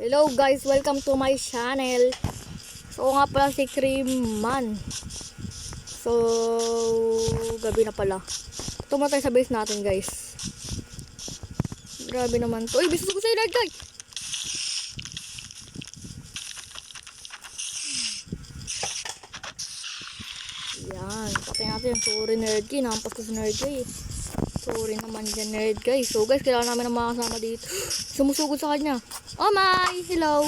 Hello guys, welcome to my channel. So nga pala si Creamman. So gabi na pala. Tuma tayo sa base natin guys. Grabe naman to. Uy, bisis ko sa ilag guys. Yan, patay natin. Sorry nerd key, nampas ko sa nerd key. Sorry naman dyan nerd guys. So guys, kailangan namin ng mga kasama dito. Sumusugod sa kanya. Oh my, hello.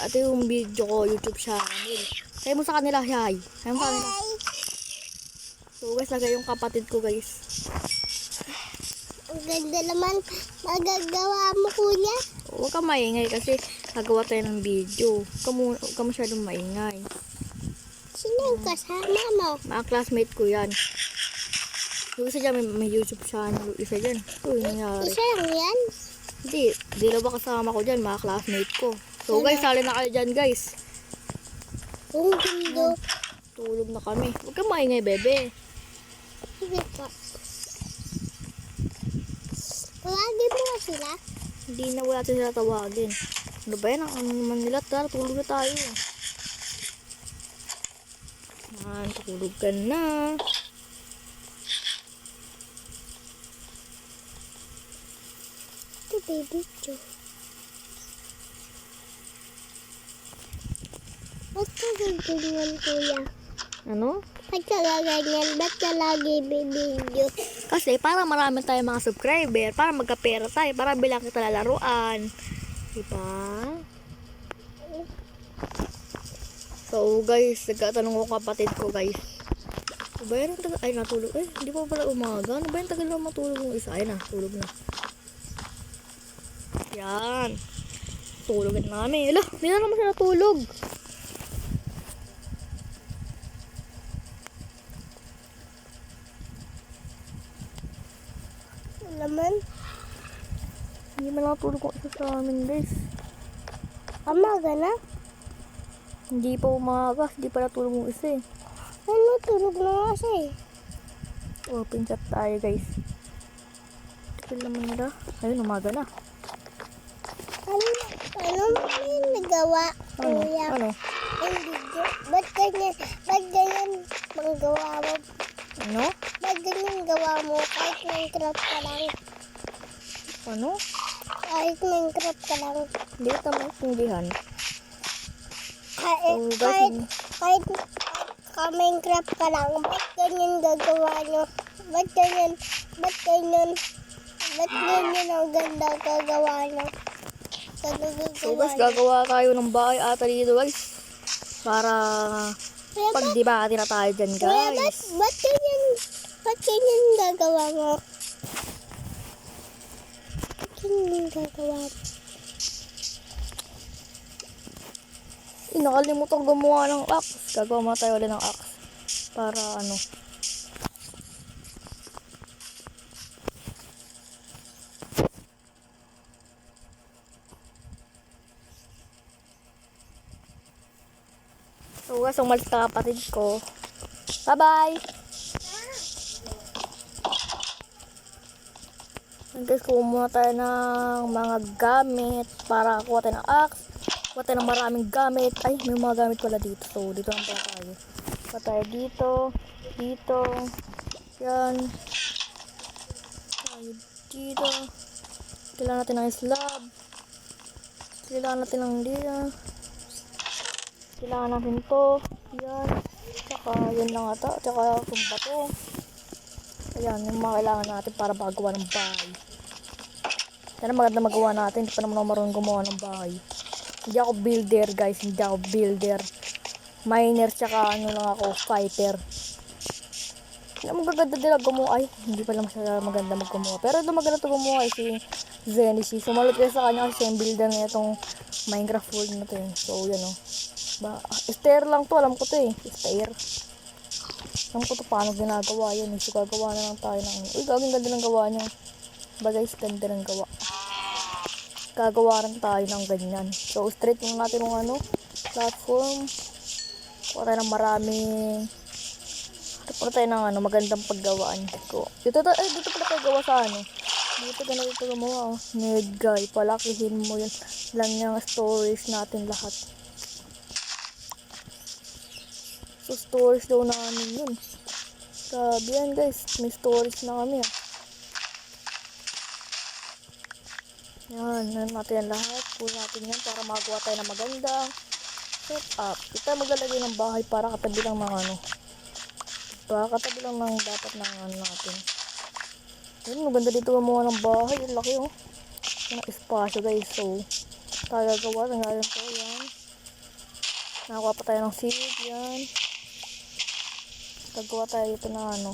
Ito yung video ko, YouTube channel. Kaya mo sa kanila, hi. Kaya mo sa kanila. So guys, lagay yung kapatid ko guys. Ang ganda naman magagawa mo, kuya. Huwag ka maingay kasi nagawa tayo ng video. Huwag ka masyadong maingay. Sino yung kasama mo? Mga classmate ko yan. Yung isa dyan may YouTube channel. Isa dyan. Uy, nangyari. Isa lang yan? Hindi. Dalawa kasama ko dyan, mga classmate ko. So guys, sali na kayo dyan guys. Ang gundo. Tulog na kami. Huwag ka maingay, bebe. Sige po. Tawagin mo na sila. Hindi na wala sila tawagin. Ano ba yan? Ang naman nila, tara, tulog na tayo. Yan, tulog ka na. Ito, baby Joe. Ba't ka ganyan, kuya? Ano? Ba't ka ganyan? Ba't ka lagi baby Joe? Kasi para marami tayong mga subscriber, para magkapera tayo, para bilang kita lalaruan. Diba? So guys, nagkatanong ko kapatid ko guys. Ano ba yan? Ay, natulog. Eh, hindi pa pala umaga. Ano ba yan? Tagal na matulog yung isa. Ay na, tulog na. Yan. Tulogan na kami. Ala, hindi na naman siya natulog. Naman, Hindi man natulog yung isa sa amin guys. amaga na? Hindi pa umaga. Hindi pa natulog yung isa eh. Ano, tulog na kasi. Open chat tayo guys. Tagal naman nila. Ayun, umaga na. Ano may nagawa, Ano? kuya? Ano? Ang video. Ba't ganyan magawa mo? Ano? Ba't ganyan gawa mo? Kahit Minecraft ka lang. Ano? Kahit Minecraft ka lang. Hindi ka maintindihan. Kahit, So, guys, kahit ka Minecraft ka lang. Ba't ganyan gagawa nyo? Ba't ganyan ang ganda gagawa nyo? So guys, gagawa tayo ng bahay ata dito guys. Para pagdibati na tayo dyan Kuya, guys. ba't ganyan gagawa mo? Ba't ganyan gagawa mo? Nakalimutan gumawa ng axe. Gagawa muna tayo ulit ng axe. Para ano. So guys, umalis na kapatid ko. Bye bye! Guys, kumuha tayo ng mga gamit para kuha tayo ng axe. Kuha tayo ng maraming gamit. Ay, may mga gamit pala dito. So, dito lang pala tayo. Kuha tayo dito. Dito. Yan. Tayo dito. Kailangan natin ng slab. Kailangan natin ng dito. Kailangan natin to. Yan. Tsaka yun lang ata. Tsaka kung bato. Ayan, yung mga kailangan natin para magawa ng bahay. Sana maganda magawa natin. Hindi pa naman ako marunong gumawa ng bahay. Hindi ako builder guys. Hindi ako builder. Miner tsaka ano lang ako. Fighter. Hindi magaganda nila gumawa. Ay, hindi pala masyadong maganda maggumawa. Pero ito maganda ito gumawa si Zenisy. Sumalit kayo sa kanya kasi yung builder na itong Minecraft world na ito eh. So, yan o. Stair lang to. Alam ko to eh. Stair. Alam ko to paano ginagawa yun. So, gagawa na lang tayo ng... Uy, gagawin ganda ng gawa niya. Ba guys, ganda ng gawa. Gagawa rin tayo ng ganyan. So, straight lang natin yung ano, platform. Kuha tayo ng maraming... Kuha tayo ng ano, magandang paggawaan. Dito pala tayo gawa sa ano. Dito ganito gumawa, oh. Nerd guy, palakihin mo yun lang yung storage natin lahat. So, storage daw namin yun. Grabe yan guys, may storage na kami ah. Yan, yan natin yan lahat. Puno natin yan para magawa tayo ng magandang setup. Ito maglalagay ng bahay para katabi lang ng ano. Diba? Katabi lang ng dapat ng ano natin. Yan, maganda dito gumawa ng bahay. Yung laki oh. Yan ang espasyo guys. So, tayo gagawa. Tanggalin ko. Yan. Nakakuha pa tayo ng seed. Yan. Gagawa tayo dito na ano.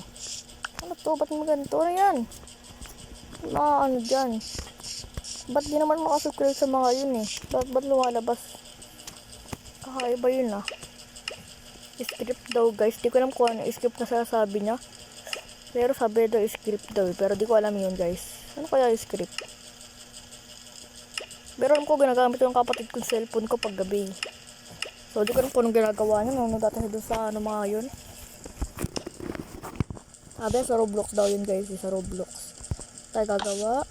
Ano to? Ba't mo ganito? Ano yan? Ano dyan? Ba't di naman makasubscribe sa mga yun eh? Ba't lumalabas? Kakaiba yun ah. Script daw guys. Di ko alam kung ano script na sasabi niya. Pero sabi daw script daw. Pero di ko alam yun guys. Ano kaya yung script? Pero alam ko ginagamit yung kapatid kong cellphone ko pag gabi. So di ko alam kung anong ginagawa niya. Nung dati doon sa ano mga yun. Sabi sa Roblox daw yun guys. Sa Roblox. Tayo gagawa.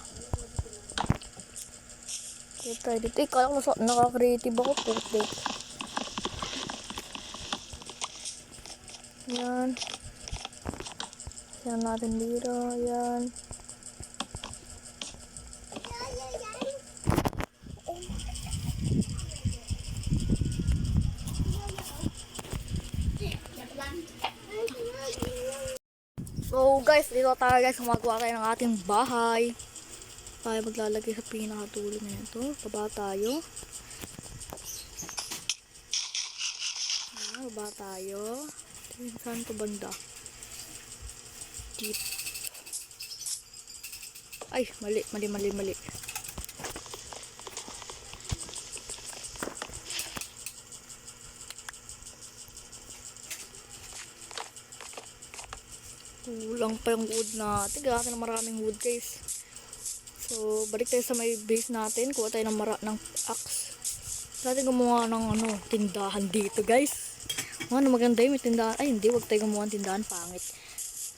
Try dito. Kala ko naka-creative ako. Putik. Yan. Yan natin dito. Yan. So guys, dito tayo guys. Gumagawa tayo ng ating bahay. Tayo maglalagay sa pinakatuloy na ito. Baba tayo. Baba tayo. Saan ito banda? Deep. Ay, mali. Kulang pa yung wood natin. Gagawin na maraming wood guys. So, balik tayo sa may base natin. Kuha tayo ng axe. Natin gumawa ng tindahan dito guys. Ano maganda yun, may tindahan. Ay hindi, wag tayo gumawa ng tindahan, pangit.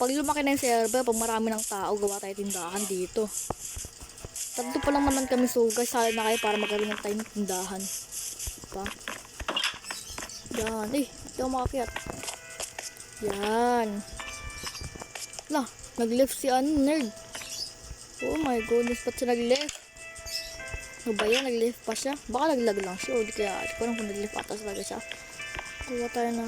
Pag lumaki na yung server, pag marami ng tao, gawa tayo tindahan dito. Tatlo pa lang naman kami, so guys, sali na kayo para magaling tayo ng tindahan. Diba? Yan, hindi ako makakyat. Yan. Lah, nag-left si nerd. Oh my goodness, ba't siya nag-left? Ano ba yan, nag-left pa siya? Baka naglag lang siya, o di kaya, di ko alam kung nag-left atas talaga siya. Kuha tayo na.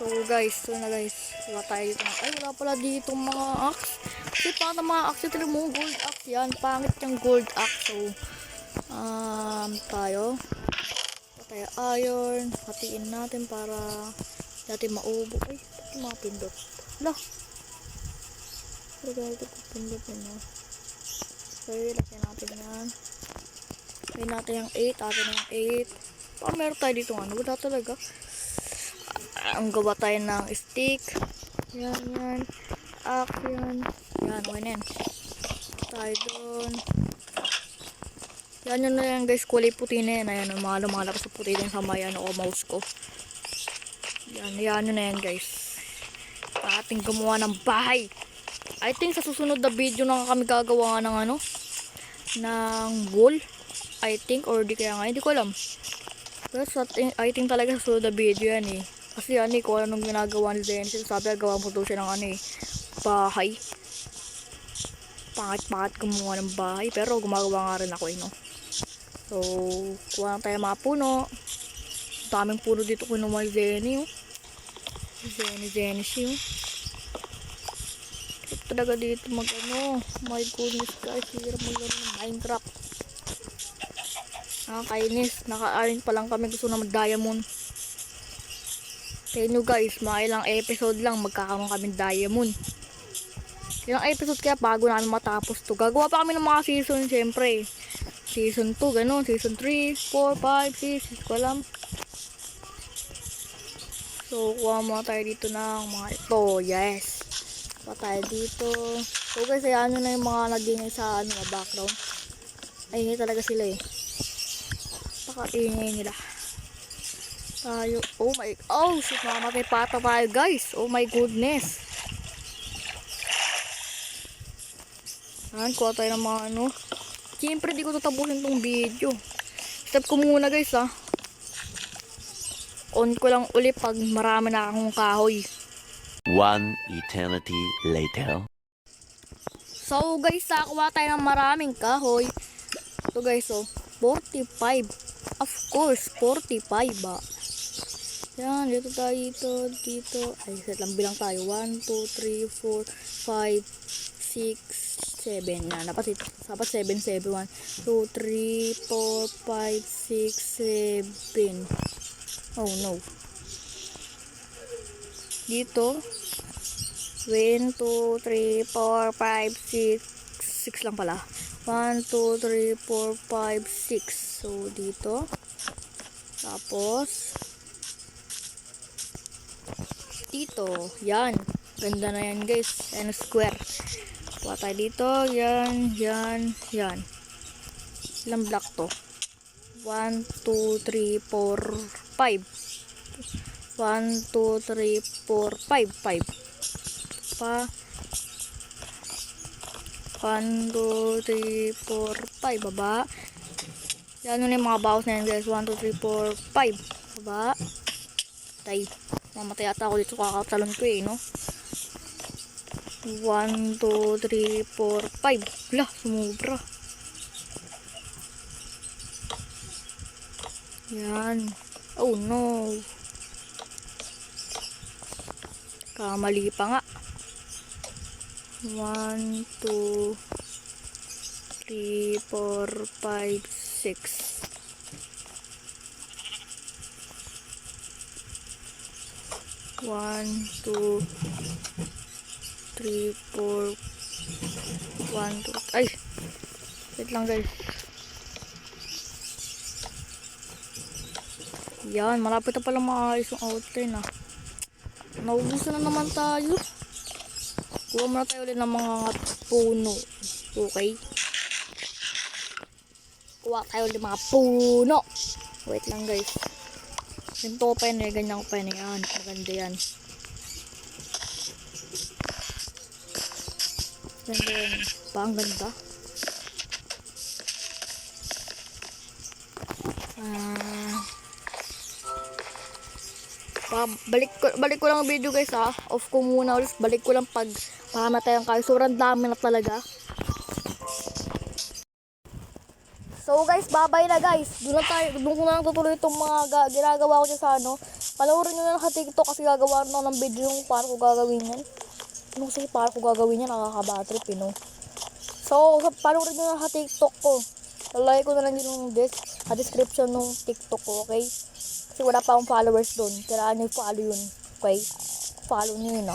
So guys, kuha tayo dito na. Ay, wala pala dito mga axe. Kasi paano mga axe ito mo, gold axe yan. Pangit yung gold axe. So, tayo iron. Hatiin natin para natin maubo. Ay, pati mga pindot. Lah. Pero ganito po pindot nyo. Okay, lagyan natin yan. Lagyan natin yung 8. Atin yung 8. Meron tayo dito wala talaga. Ang gawa tayo ng stick. Yan. Yan. Yan, okay na yan. Tayo dun. Yan yun na yan guys. Kulay puti na yan. Ayan, mga lumalabas sa puti din sa mayan o mouse ko. Yan yun na yan guys. Ating gumawa ng bahay. I think sa susunod na video na kami gagawa ng ng wall. I think, or di kaya nga, hindi ko alam. Pero I think talaga sa susunod na video yan eh. Kasi kung anong ginagawa ni Denzel, sabi gawa mo daw siya ng bahay. Pangat gumawa ng bahay, pero gumagawa nga rin ako So, kuha lang tayo mga puno. Daming puno dito kinuha ni Zenny Zenny siya. Talaga dito my goodness guys, hirap mag-ano ng Minecraft. Nakakainis, naka-iron pa lang kami, gusto na mag-diamond. Kaya nyo guys, mga ilang episode lang magkakaroon kami diamond. Ilang episode kaya bago namin matapos to. Gagawa pa kami ng mga season syempre. Season 2, ganun, season 3, 4, 5, 6, ko alam. So, kuha muna tayo dito ng mga ito, yes. Pa tayo dito. So guys, ayan na yung mga nagingay sa background. Ay, ingay talaga sila eh. Paka-ingay nila. Tayo, shit, mamamatay pata tayo guys. Oh my goodness. Yan, kuha tayo ng mga ano. Siyempre, di ko tatapusin tong video. Step ko muna guys On ko lang uli pag marami na akong kahoy. One eternity later. So guys, kuha tayo ng maraming kahoy. Ito guys, 45. Of course, 45 ba? Yan, dito tayo, dito. Ay, set lang bilang tayo. 1, 2, 3, 4, 5, 6, 7. Yan, dapat 7, 7. 1, 2, 3, 4, 5, 6, 7. Oh no. Dito. 1, 2, 3, 4, 5, 6. 6 lang pala. 1, 2, 3, 4, 5, 6. So, dito. Tapos, dito. Yan. Ganda na yan guys. Yan square. Kuha tayo dito. Yan. Ilang block to? 1, 2, 3, 4, 5. 1, 2, 3, 4, 5. Pa. 1, 2, 3, 4, 5. Baba. Yan yung mga bawas na yan guys. 1, 2, 3, 4, 5. Baba. Tay. Mamatay ata ako dito. Kakatalon ko no? 1, 2, 3, 4, 5. Wala, sumubra. Yan. Oh no. Kamali pa nga. 1, 2, 3, 4, 5, 6. One, 2, 3, 4, 1, 2. Ay! Wait lang guys. Yan, malapit na pala maayos yung outline Naubusan na naman tayo. Kuha muna tayo ulit ng mga puno. Okay? Kuha tayo ulit ng mga puno. Wait lang guys. Ganito ko pa yun ganyan ko pa yun yan. Maganda yan. Ganda yan. Ang ganda. Balik ko lang ang video guys Off ko muna ulit. Balik ko lang pag pamatay ang kayo. Sobrang dami na talaga. So guys, bye-bye na guys. Doon ko na lang tutuloy itong mga ginagawa ko dyan sa Panoorin nyo na lang sa TikTok kasi gagawa na ng video yung paano ko gagawin yan. Ano kasi paano ko gagawin yan, nakaka-batrip So, panoorin nyo na lang sa TikTok ko. Lalagay ko na lang yung description ng TikTok ko, okay? Kasi wala pa akong followers doon. Kailangan nyo follow yun, okay? Follow nyo yun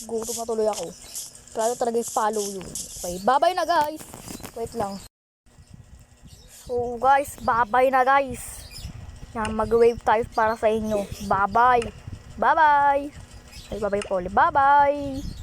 Gutom na tuloy ako. Kailangan talaga follow yun, okay? Bye-bye na guys. Wait lang. So guys, bye-bye na guys. Yan, mag-wave tayo para sa inyo. Bye-bye. Bye-bye. Ay, bye-bye po ulit. Bye-bye.